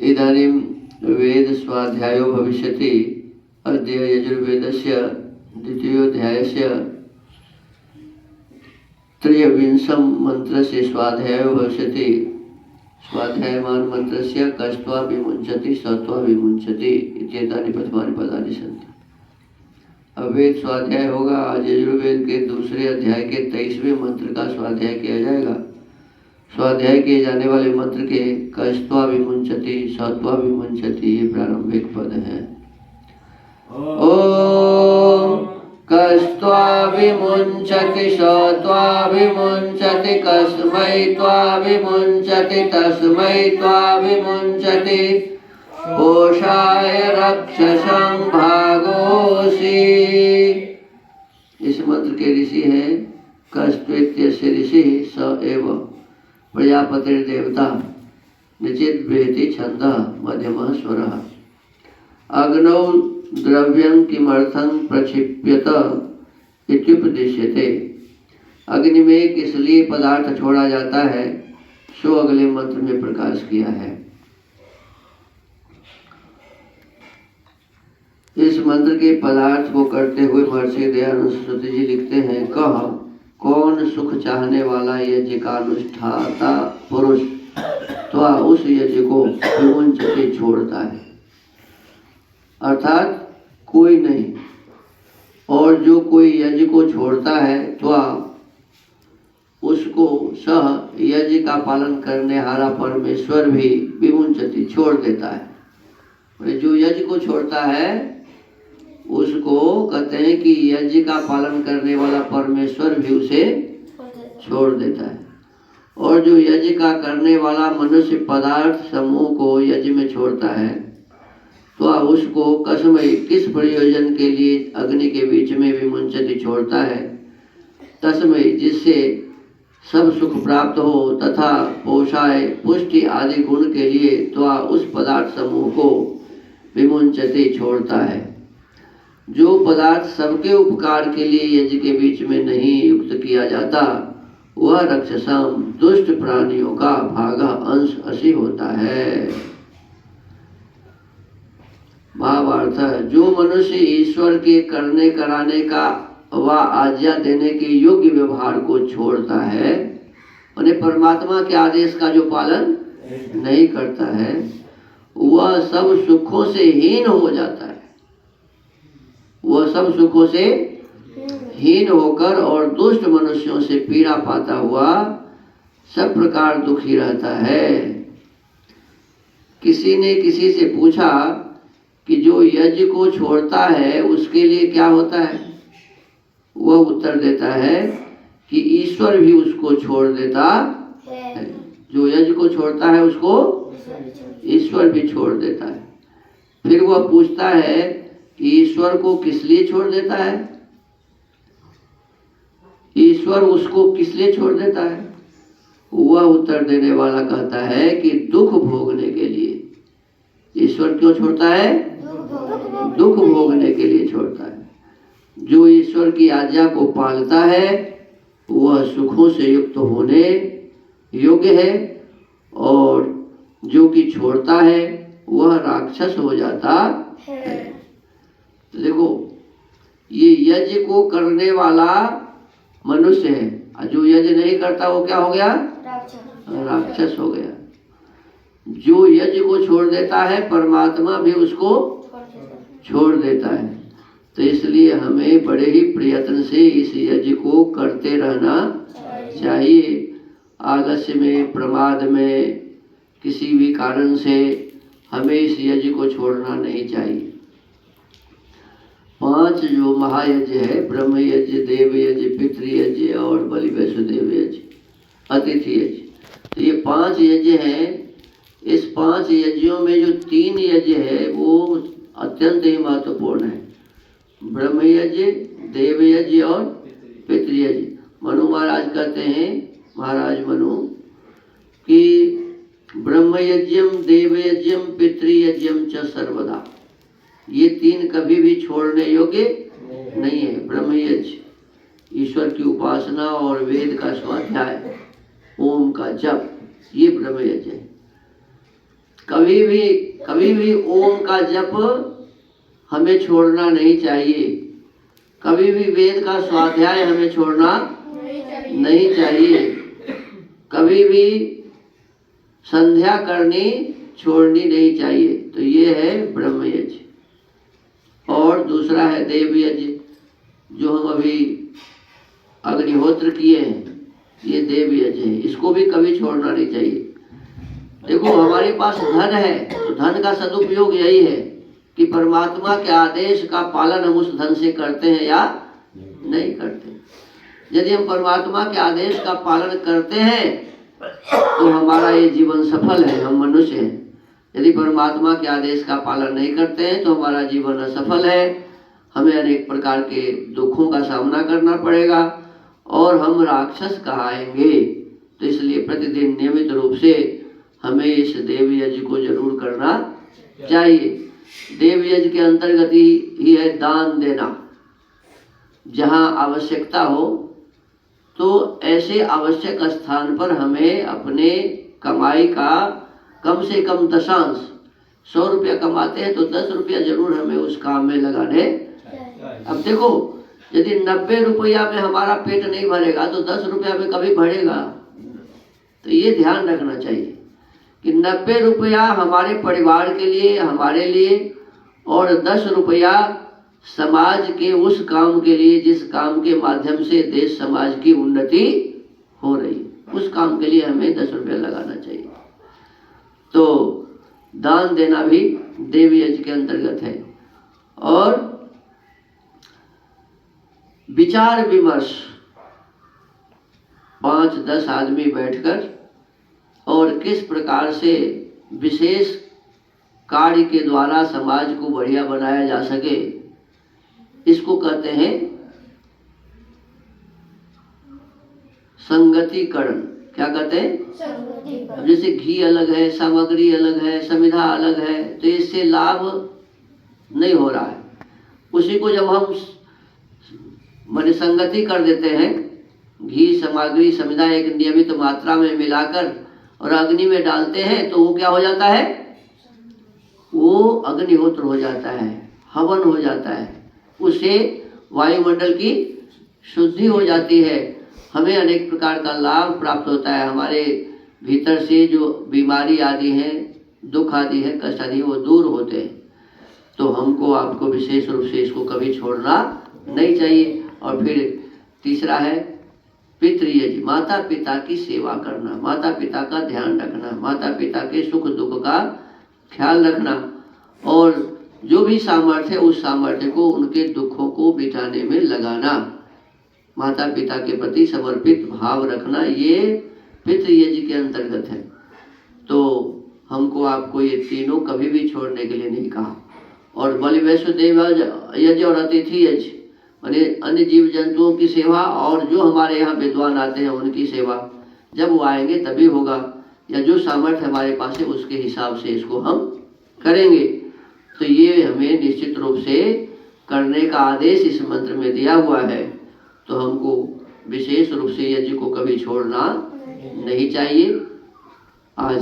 इदानीं वेद स्वाध्यायो भविष्यति। अद्य यजुर्वेदस्य द्वितीयोऽध्यायस्य त्रयोविंशं मन्त्रस्य स्वाध्यायो भविष्यति। स्वाध्यायमान मन्त्रस्य कष्ट्वा विमुञ्चति सत्वा विमुञ्चति इत्येतानि प्रथमानि पदानि सन्ति। अब वेद स्वाध्याय होगा। आज यजुर्वेद के दूसरे अध्याय के 23वें मंत्र का स्वाध्याय किया जाएगा। स्वाध्याय किए जाने वाले मंत्र के कष्ट्वा विमुञ्चति सत्वा विमुञ्चति ये प्रारंभिक पद हैं। ओम कष्ट्वा विमुञ्चति सत्वा विमुञ्चति कस्मै त्वा विमुञ्चति तस्मै त्वा विमुञ्चति पोषाय रक्षसं भागोऽसि। इस मंत्र के ऋषि हैं कष्ट्वेत्यस्य ऋषि स एव प्रजापतिर्देवता निचित बृहति छंदः मध्यमः स्वरः। अग्नौ द्रव्यं किमर्थं प्रक्षिप्यत इत्युपदिश्यते। अग्नि में किस लिए पदार्थ छोड़ा जाता है सो अगले मंत्र में प्रकाश किया है। इस मंत्र के पदार्थ को करते हुए महर्षि दयानंद सरस्वती जी लिखते हैं, कह कौन सुख चाहने वाला यज्ञ का अनुष्ठाता पुरुष तो उस यज्ञ को विमुञ्चति छोड़ता है, अर्थात कोई नहीं। और जो कोई यज्ञ को छोड़ता है तो उसको सह यज्ञ का पालन करने हारा परमेश्वर भी विमुञ्चति छोड़ देता है। जो यज्ञ को छोड़ता है उसको कहते हैं कि यज्ञ का पालन करने वाला परमेश्वर भी उसे छोड़ देता है। और जो यज्ञ का करने वाला मनुष्य पदार्थ समूह को यज्ञ में छोड़ता है तो उसको कसमय किस प्रयोजन के लिए अग्नि के बीच में विमुञ्चति छोड़ता है, तस्मय जिससे सब सुख प्राप्त हो तथा पोषाय पुष्टि आदि गुण के लिए तो उस पदार्थ समूह को विमुञ्चति छोड़ता है। जो पदार्थ सबके उपकार के लिए यज्ञ के बीच में नहीं युक्त किया जाता वह रक्षसम दुष्ट प्राणियों का भागा अंश असी होता है। भावार्थ, जो मनुष्य ईश्वर के करने कराने का व आज्ञा देने के योग्य व्यवहार को छोड़ता है, उन्हें परमात्मा के आदेश का जो पालन नहीं करता है, वह सब सुखों से हीन हो जाता है। वह सब सुखों से हीन होकर और दुष्ट मनुष्यों से पीड़ा पाता हुआ सब प्रकार दुखी रहता है। किसी ने किसी से पूछा कि जो यज्ञ को छोड़ता है उसके लिए क्या होता है? वह उत्तर देता है कि ईश्वर भी उसको छोड़ देता है। जो यज्ञ को छोड़ता है उसको ईश्वर भी छोड़ देता है। फिर वह पूछता है कि ईश्वर को किस लिए छोड़ देता है? ईश्वर उसको किस लिए छोड़ देता है? वह उत्तर देने वाला कहता है कि दुख भोगने के लिए। ईश्वर क्यों छोड़ता है? दुख भोगने के लिए छोड़ता है। जो ईश्वर की आज्ञा को पालता है वह सुखों से युक्त होने योग्य है, और जो कि छोड़ता है वह राक्षस हो जाता है। तो देखो, ये यज्ञ को करने वाला मनुष्य है, और जो यज्ञ नहीं करता वो क्या हो गया? राक्षस हो गया। जो यज्ञ को छोड़ देता है परमात्मा भी उसको छोड़ देता है। तो इसलिए हमें बड़े ही प्रयत्न से इस यज्ञ को करते रहना चाहिए। आलस्य में, प्रमाद में, किसी भी कारण से हमें इस यज्ञ को छोड़ना नहीं चाहिए। 5 जो महायज्ञ है, ब्रह्म यज्ञ, देव यज्ञ, पितृयज्ञ और बलि वैष्णदेव यज्ञ, अतिथि यज्ञ, तो ये 5 यज्ञ हैं। इस 5 यज्ञों में जो 3 यज्ञ है वो अत्यंत ही महत्वपूर्ण है, ब्रह्म यज्ञ, देव यज्ञ और पितृयज्ञ। मनु महाराज कहते हैं, महाराज मनु, कि ब्रह्म यज्ञम देव यज्ञम पितृयज्ञम च सर्वदा, ये 3 कभी भी छोड़ने योग्य नहीं है। ब्रह्म यज्ञ ईश्वर की उपासना और वेद का स्वाध्याय, ओम का जप, ये ब्रह्म यज्ञ है। कभी भी ओम का जप हमें छोड़ना नहीं चाहिए। कभी भी वेद का स्वाध्याय हमें छोड़ना नहीं चाहिए। कभी भी संध्या करनी छोड़नी नहीं चाहिए। तो ये है ब्रह्म यज्ञ। और दूसरा है देव यज्ञ, जो हम अभी अग्निहोत्र किए हैं, ये देव यज्ञ है। इसको भी कभी छोड़ना नहीं चाहिए। देखो, हमारे पास धन है तो धन का सदुपयोग यही है कि परमात्मा के आदेश का पालन हम उस धन से करते हैं या नहीं करते। यदि हम परमात्मा के आदेश का पालन करते हैं तो हमारा ये जीवन सफल है, हम मनुष्य हैं। यदि परमात्मा के आदेश का पालन नहीं करते हैं तो हमारा जीवन असफल है, हमें अनेक प्रकार के दुखों का सामना करना पड़ेगा और हम राक्षस कहाएंगे। तो इसलिए प्रतिदिन नियमित रूप से हमें इस देव यज्ञ को जरूर करना चाहिए। देव यज्ञ के अंतर्गत ही है दान देना। जहाँ आवश्यकता हो तो ऐसे आवश्यक स्थान पर हमें अपने कमाई का कम से कम दशांश, 100 रुपया कमाते हैं तो 10 रुपया जरूर हमें उस काम में लगाने। अब देखो, यदि 90 रुपया में हमारा पेट नहीं भरेगा तो 10 रुपया में कभी भरेगा। तो ये ध्यान रखना चाहिए कि 90 रुपया हमारे परिवार के लिए, हमारे लिए, और 10 रुपया समाज के उस काम के लिए जिस काम के माध्यम से देश समाज की उन्नति हो रही, उस काम के लिए हमें 10 रुपया लगाना चाहिए। तो दान देना भी देव यज्ञ के अंतर्गत है। और विचार विमर्श, 5-10 आदमी बैठकर और किस प्रकार से विशेष कार्य के द्वारा समाज को बढ़िया बनाया जा सके, इसको कहते हैं संगतिकरण। क्या कहते हैं? अब जैसे घी अलग है, सामग्री अलग है, समिधा अलग है, तो इससे लाभ नहीं हो रहा है। उसी को जब हम माने संगति कर देते हैं, घी, सामग्री, समिधा एक नियमित मात्रा में मिलाकर और अग्नि में डालते हैं, तो वो क्या हो जाता है? वो अग्निहोत्र हो जाता है, हवन हो जाता है। उससे वायुमंडल की शुद्धि हो जाती है, हमें अनेक प्रकार का लाभ प्राप्त होता है। हमारे भीतर से जो बीमारी आदि है, दुख आदि है, कष्ट आदि, वो दूर होते हैं। तो हमको आपको विशेष रूप से इसको कभी छोड़ना नहीं चाहिए। और फिर तीसरा है पितृयज्ञ, माता पिता की सेवा करना, माता पिता का ध्यान रखना, माता पिता के सुख दुख का ख्याल रखना, और जो भी सामर्थ्य है उस सामर्थ्य को उनके दुखों को मिटाने में लगाना, माता पिता के प्रति समर्पित भाव रखना, ये पितृयज्ञ के अंतर्गत है। तो हमको आपको ये तीनों कभी भी छोड़ने के लिए नहीं कहा। और बलि वैष्णदेव यज्ञ और अतिथि यज्ञ माने अन्य जीव जंतुओं की सेवा, और जो हमारे यहाँ विद्वान आते हैं उनकी सेवा, जब वो आएंगे तभी होगा, या जो सामर्थ्य हमारे पास है उसके हिसाब से इसको हम करेंगे। तो ये हमें निश्चित रूप से करने का आदेश इस मंत्र में दिया हुआ है। तो हमको विशेष रूप से यज्ञ को कभी छोड़ना नहीं चाहिए। आज